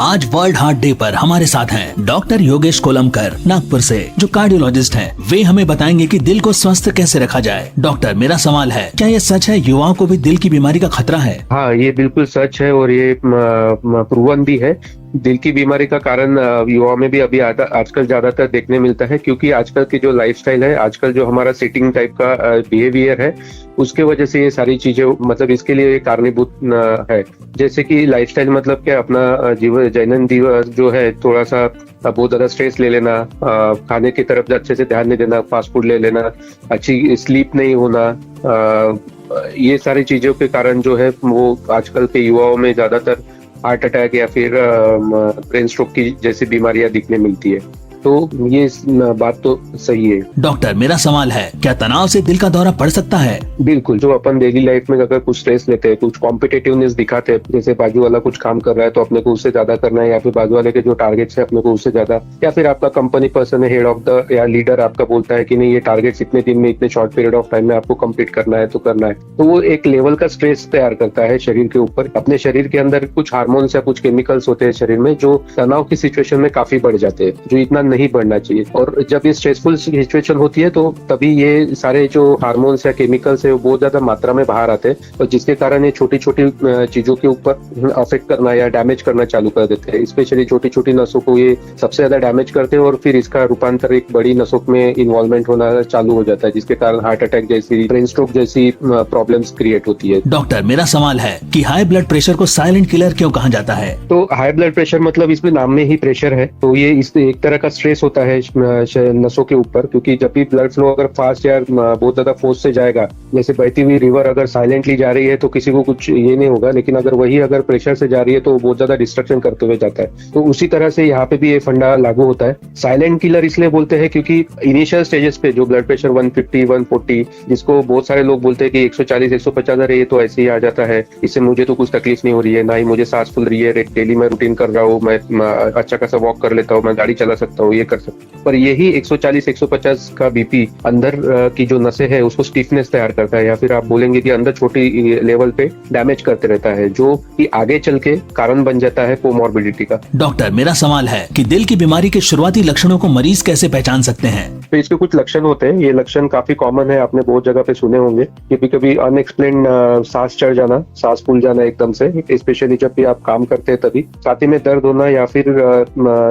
आज world heart day पर हमारे साथ हैं डॉक्टर योगेश कोलमकर नागपुर से, जो कार्डियोलॉजिस्ट हैं। वे हमें बताएंगे कि दिल को स्वस्थ कैसे रखा जाए। डॉक्टर, मेरा सवाल है, क्या ये सच है युवाओं को भी दिल की बीमारी का खतरा है? हाँ, ये बिल्कुल सच है और ये प्रूवन भी है। दिल की बीमारी का कारण युवाओं में भी अभी आजकल ज्यादातर देखने मिलता है, क्योंकि आजकल की जो लाइफस्टाइल है, आजकल जो हमारा सिटिंग टाइप का बिहेवियर है, उसके वजह से ये सारी चीजें मतलब इसके लिए कारणीभूत है। जैसे कि लाइफस्टाइल मतलब क्या, अपना जीवन दैनंदिन जो है थोड़ा सा बहुत ज्यादा स्ट्रेस ले लेना, खाने की तरफ अच्छे से ध्यान नहीं देना, फास्ट फूड ले लेना, अच्छी स्लीप नहीं होना, ये सारी चीजों के कारण जो है वो आजकल के युवाओं में ज्यादातर हार्ट अटैक या फिर ब्रेन स्ट्रोक की जैसी बीमारियां दिखने मिलती है। तो ये बात तो सही है। डॉक्टर, मेरा सवाल है, क्या तनाव से दिल का दौरा पड़ सकता है? बिल्कुल, जो अपन डेली लाइफ में अगर कुछ स्ट्रेस लेते हैं, कुछ कॉम्पिटिटिवनेस दिखाते हैं, जैसे बाजू वाला कुछ काम कर रहा है तो अपने को उससे ज्यादा करना है, या फिर बाजू वाले के जो टारगेट्स है अपने को उससे ज्यादा, या फिर आपका कंपनी पर्सन है, हेड ऑफ द या लीडर आपका बोलता है कि नहीं ये टारगेट्स इतने दिन में, इतने शॉर्ट पीरियड ऑफ टाइम में आपको कंप्लीट करना है तो करना है, तो वो एक लेवल का स्ट्रेस तैयार करता है शरीर के ऊपर। अपने शरीर के अंदर कुछ हार्मोन्स या कुछ केमिकल्स होते हैं शरीर में जो तनाव की सिचुएशन में काफी बढ़ जाते हैं, जो इतना नहीं बढ़ना चाहिए। और जब ये स्ट्रेसफुल सिचुएशन होती है तो तभी ये सारे जो हार्मोन्स या केमिकल्स है वो बहुत ज्यादा मात्रा में बाहर आते हैं, और जिसके कारण ये छोटी छोटी चीजों के ऊपर अफेक्ट करना या डैमेज करना चालू कर देते हैं। स्पेशली छोटी छोटी नसों को ये सबसे ज्यादा डैमेज करते हैं, और फिर इसका रूपांतर एक बड़ी नसों में इन्वॉल्वमेंट होना चालू हो जाता है, जिसके कारण हार्ट अटैक जैसी, ब्रेन स्ट्रोक जैसी प्रॉब्लम्स क्रिएट होती है। डॉक्टर, मेरा सवाल है कि हाई ब्लड प्रेशर को साइलेंट किलर क्यों कहा जाता है? तो हाई ब्लड प्रेशर मतलब इसमें नाम में ही प्रेशर है, तो ये इस एक तरह का स्ट्रेस होता है नसों के ऊपर, क्योंकि जब भी ब्लड फ्लो अगर फास्ट या बहुत ज्यादा फोर्स से जाएगा, जैसे बहती हुई रिवर अगर साइलेंटली जा रही है तो किसी को कुछ ये नहीं होगा, लेकिन अगर वही अगर प्रेशर से जा रही है तो बहुत ज्यादा डिस्ट्रक्शन करते हुए जाता है। तो उसी तरह से यहाँ पे भी ये फंडा लागू होता है। साइलेंट किलर इसलिए बोलते हैं क्योंकि इनिशियल स्टेजेस पे जो ब्लड प्रेशर 150, 140, जिसको बहुत सारे लोग बोलते हैं कि 140, 150 अरे ये तो ऐसे ही आ जाता है, इससे मुझे तो कुछ तकलीफ नहीं हो रही है, ना ही मुझे सांस फूल रही है, डेली मैं रूटीन कर रहा हूँ, मैं अच्छा खासा वॉक कर लेता हूँ, मैं गाड़ी चला सकता हूँ, ये कर सकता हूँ। पर यही 140, 150 का बीपी अंदर की जो नसें है उसको स्टिफनेस तैयार करता है, या फिर आप बोलेंगे कि अंदर छोटी लेवल पे डैमेज करते रहता है, जो कि आगे चल के कारण बन जाता है कोमॉर्बिडिटी का। डॉक्टर, मेरा सवाल है कि दिल की बीमारी के शुरुआती लक्षणों को मरीज कैसे पहचान सकते हैं? तो इसके कुछ लक्षण होते हैं। ये लक्षण काफी कॉमन है, आपने बहुत जगह पे सुने होंगे। कभी कभी अनएक्सप्लेन सांस चढ़ जाना, सांस फूल जाना एकदम से, स्पेशली जब भी आप काम करते हैं तभी। छाती में दर्द होना, या फिर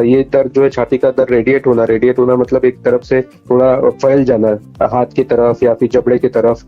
ये दर्द जो है छाती का दर्द रेडिएट होना मतलब एक तरफ से थोड़ा फैल जाना, हाथ की तरफ या फिर जबड़े की तरफ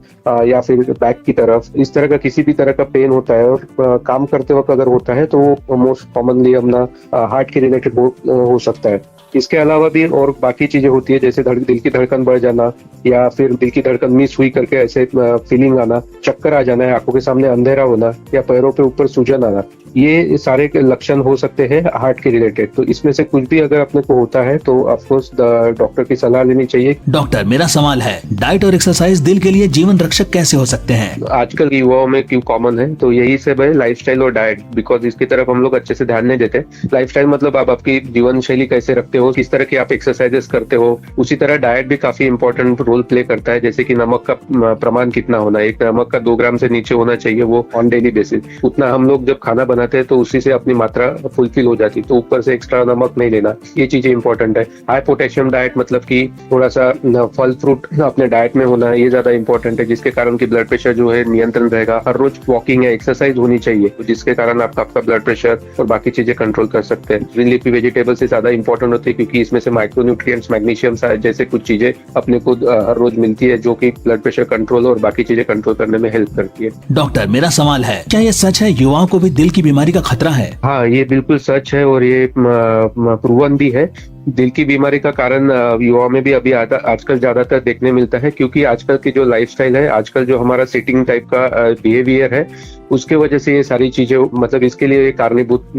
या फिर बैक की तरफ, इस तरह का किसी भी तरह का पेन होता है। और काम करते वक्त अगर होता है तो वो मोस्ट कॉमनली अपना हार्ट के रिलेटेड हो सकता है। इसके अलावा भी और बाकी चीजें होती है, जैसे दिल की धड़कन बढ़ जाना, या फिर दिल की धड़कन मिस हुई करके ऐसे फीलिंग आना, चक्कर आ जाना, आंखों के सामने अंधेरा होना, या पैरों पे ऊपर सूजन आना, ये सारे लक्षण हो सकते हैं हार्ट के रिलेटेड। तो इसमें से कुछ भी अगर अपने को होता है तो ऑफकोर्स डॉक्टर की सलाह लेनी चाहिए। डॉक्टर, मेरा सवाल है, डाइट और एक्सरसाइज दिल के लिए जीवन रक्षक कैसे हो सकते हैं? आजकल युवाओं में क्यों कॉमन है, तो यही सब है, लाइफस्टाइल और डाइट। बिकॉज इसकी तरफ हम लोग अच्छे से ध्यान नहीं देते। लाइफस्टाइल मतलब आप आपकी जीवन शैली कैसे रखते हो, किस तरह की आप एक्सरसाइजेस करते हो, उसी तरह डाइट भी काफी इंपॉर्टेंट रोल प्ले करता है। जैसे कि नमक का प्रमाण कितना होना, एक नमक का 2 ग्राम से नीचे होना चाहिए वो ऑन डेली बेसिस। उतना हम लोग जब खाना बनाते हैं तो उसी से अपनी मात्रा फुलफिल हो जाती है, तो ऊपर से एक्स्ट्रा नमक नहीं लेना, ये चीजें इंपॉर्टेंट है। हाई पोटेशियम डाइट मतलब कि थोड़ा सा फल फ्रूट अपने डाइट में होना, ये ज्यादा इंपॉर्टेंट है, जिसके कारण की ब्लड प्रेशर जो है नियंत्रण रहेगा। हर रोज वॉकिंग या एक्सरसाइज होनी चाहिए, जिसके कारण आपका ब्लड प्रेशर और बाकी चीजें कंट्रोल कर सकते हैं। ग्रीन लीफी वेजिटेबल से ज्यादा इंपॉर्टेंट होती है, क्योंकि इसमें से माइक्रोन्यूट्रिएंट्स, मैग्नीशियम जैसे कुछ चीजें अपने को हर रोज मिलती है, जो कि ब्लड प्रेशर कंट्रोल और बाकी चीजें कंट्रोल करने में हेल्प करती है। डॉक्टर, मेरा सवाल है, क्या ये सच है युवाओं को भी दिल की बीमारी का खतरा है? हाँ, ये बिल्कुल सच है और ये प्रूवन भी है। दिल की बीमारी का कारण युवाओं में भी अभी आजकल ज्यादातर देखने मिलता है, क्योंकि आजकल की जो लाइफस्टाइल है, आजकल जो हमारा सिटिंग टाइप का बिहेवियर है, उसके वजह से ये सारी चीजें मतलब इसके लिए कारणीभूत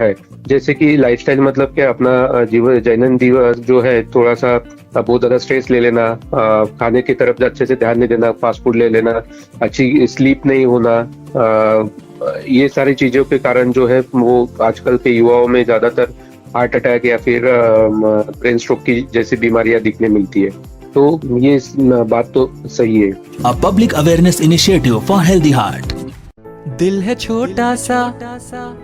है। जैसे कि लाइफस्टाइल मतलब क्या, अपना जीवन दैनंदिन जो है थोड़ा सा बहुत ज्यादा स्ट्रेस ले लेना, खाने की तरफ अच्छे से ध्यान नहीं देना, फास्ट फूड ले लेना, अच्छी स्लीप नहीं होना, ये सारी चीजों के कारण जो है वो आजकल के युवाओं में ज्यादातर हार्ट अटैक या फिर ब्रेन स्ट्रोक की जैसी बीमारियां दिखने मिलती है। तो ये बात तो सही है। A public awareness initiative for healthy heart. दिल है छोटा सा,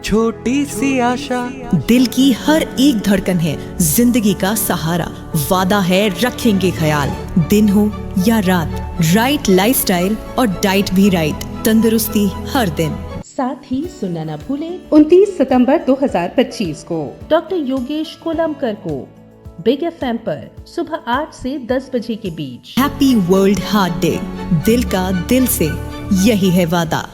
छोटी सी आशा। दिल की हर एक धड़कन है जिंदगी का सहारा। वादा है रखेंगे ख्याल, दिन हो या रात। राइट लाइफस्टाइल और डाइट भी राइट, तंदुरुस्ती हर दिन। साथ ही सुनना न भूलें 29 सितंबर 2025 को डॉक्टर योगेश कोलमकर को बिग FM पर सुबह 8 से 10 बजे के बीच। Happy world heart day. दिल का दिल से यही है वादा।